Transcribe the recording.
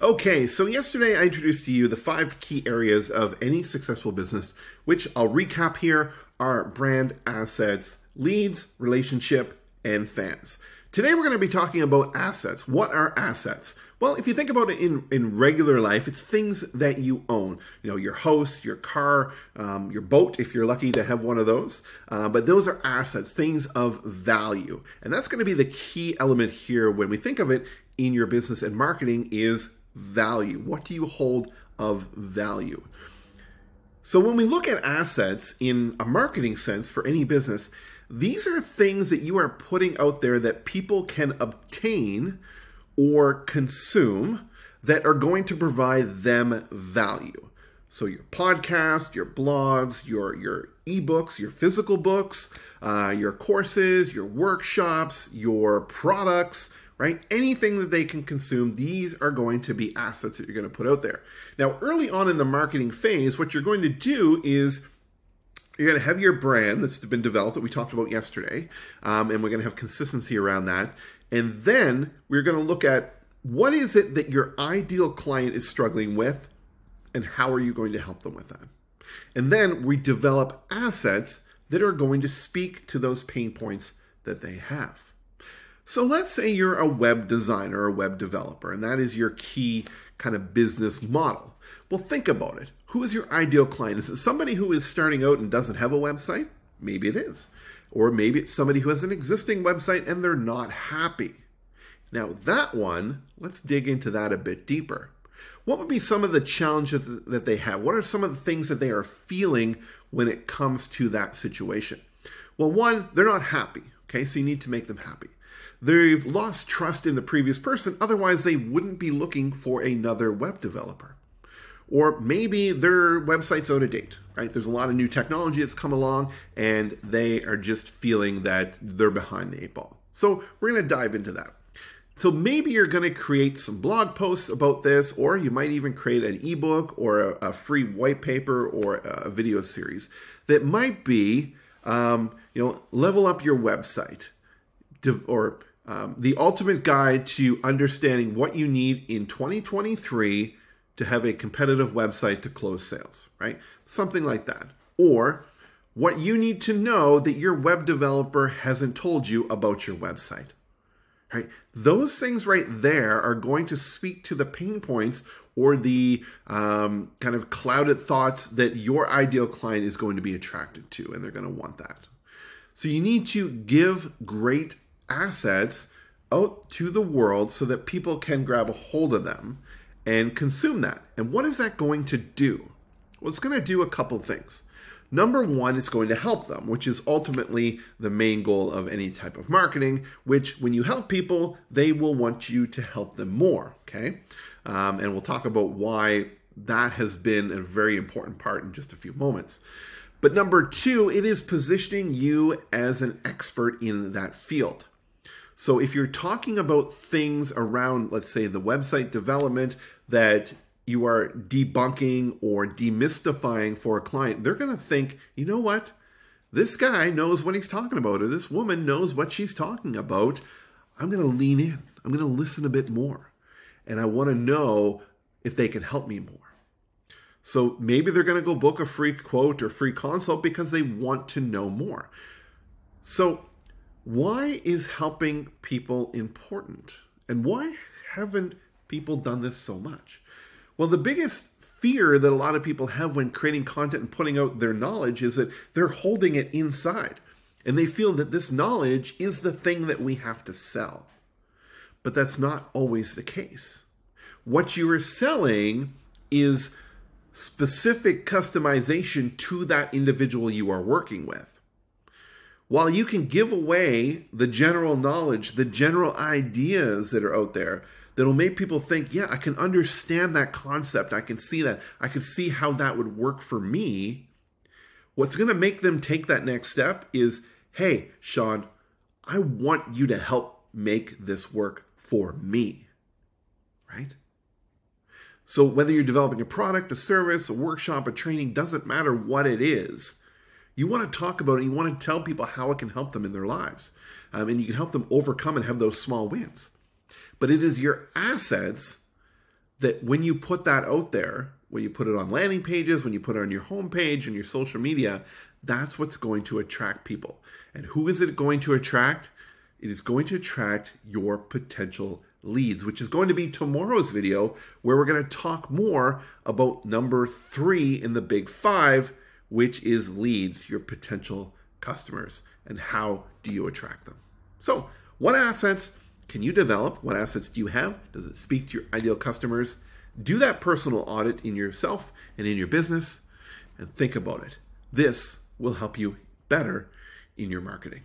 Okay, so yesterday I introduced to you the 5 key areas of any successful business, which I'll recap here are brand, assets, leads, relationship, and fans. Today we're going to be talking about assets. What are assets? Well, if you think about it in regular life, it's things that you own. You know, your house, your car, your boat, if you're lucky to have one of those. But those are assets, things of value. And that's going to be the key element here when we think of it in your business and marketing is value. What do you hold of value? So when we look at assets in a marketing sense for any business, these are things that you are putting out there that people can obtain or consume that are going to provide them value. So your podcast, your blogs, your ebooks, your physical books, your courses, your workshops, your products, right? Anything that they can consume, these are going to be assets that you're going to put out there. Now, early on in the marketing phase, what you're going to do is you're going to have your brand that's been developed that we talked about yesterday, and we're going to have consistency around that. And then we're going to look at what is it that your ideal client is struggling with and how are you going to help them with that. And then we develop assets that are going to speak to those pain points that they have. So let's say you're a web designer or a web developer, and that is your key kind of business model. Well, think about it. Who is your ideal client? Is it somebody who is starting out and doesn't have a website? Maybe it is. Or maybe it's somebody who has an existing website and they're not happy. Now that one, let's dig into that a bit deeper. What would be some of the challenges that they have? What are some of the things that they are feeling when it comes to that situation? Well, one, they're not happy. Okay, so you need to make them happy. They've lost trust in the previous person, otherwise they wouldn't be looking for another web developer. Or maybe their website's out of date, right? There's a lot of new technology that's come along and they are just feeling that they're behind the 8 ball. So we're going to dive into that. So maybe you're going to create some blog posts about this, or you might even create an ebook or a free white paper or a video series that might be, level up your website, or the ultimate guide to understanding what you need in 2023 to have a competitive website to close sales, right? Something like that. Or what you need to know that your web developer hasn't told you about your website, right? Those things right there are going to speak to the pain points or the kind of clouded thoughts that your ideal client is going to be attracted to, and they're going to want that. So you need to give great assets out to the world so that people can grab a hold of them and consume that. And what is that going to do? Well, it's going to do a couple things. Number one, it's going to help them, which is ultimately the main goal of any type of marketing, which when you help people, they will want you to help them more, okay? And we'll talk about why that has been a very important part in just a few moments. But number two, it is positioning you as an expert in that field. So if you're talking about things around, let's say, the website development that you are debunking or demystifying for a client, they're going to think, you know what? This guy knows what he's talking about, or this woman knows what she's talking about. I'm going to lean in. I'm going to listen a bit more. And I want to know if they can help me more. So maybe they're going to go book a free quote or free consult because they want to know more. So why is helping people important? And why haven't people done this so much? Well, the biggest fear that a lot of people have when creating content and putting out their knowledge is that they're holding it inside. And they feel that this knowledge is the thing that we have to sell. But that's not always the case. What you are selling is specific customization to that individual you are working with. While you can give away the general knowledge, the general ideas that are out there that'll make people think, yeah, I can understand that concept. I can see that. I can see how that would work for me. What's going to make them take that next step is, hey, Sean, I want you to help make this work for me, right? So whether you're developing a product, a service, a workshop, a training, doesn't matter what it is. You want to talk about it. You want to tell people how it can help them in their lives. And you can help them overcome and have those small wins. But it is your assets that when you put that out there, when you put it on landing pages, when you put it on your homepage and your social media, that's what's going to attract people. And who is it going to attract? It is going to attract your potential leads, which is going to be tomorrow's video, where we're going to talk more about number 3 in the big 5, which is leads, your potential customers, and how do you attract them. So what assets can you develop? What assets do you have? Does it speak to your ideal customers? Do that personal audit in yourself and in your business, and think about it. This will help you better in your marketing.